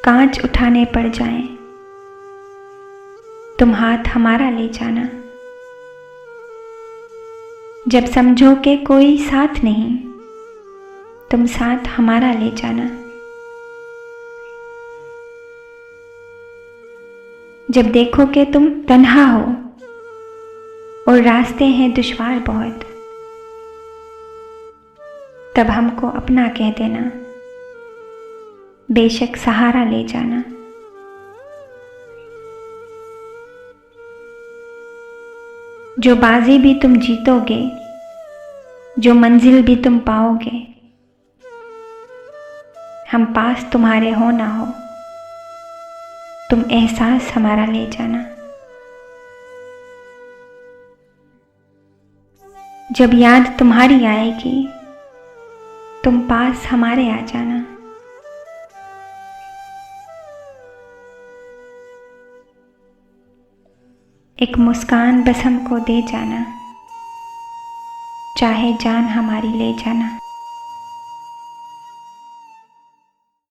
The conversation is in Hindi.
कांच उठाने पड़ जाएं, तुम हाथ हमारा ले जाना। जब समझो कि कोई साथ नहीं, तुम साथ हमारा ले जाना। जब देखो कि तुम तन्हा हो और रास्ते हैं दुश्वार बहुत, तब हमको अपना कह देना, बेशक सहारा ले जाना। जो बाजी भी तुम जीतोगे, जो मंजिल भी तुम पाओगे, हम पास तुम्हारे हो ना हो, तुम एहसास हमारा ले जाना। जब याद तुम्हारी आएगी, तुम पास हमारे आ जाना। एक मुस्कान बस हमको दे जाना, चाहे जान हमारी ले जाना।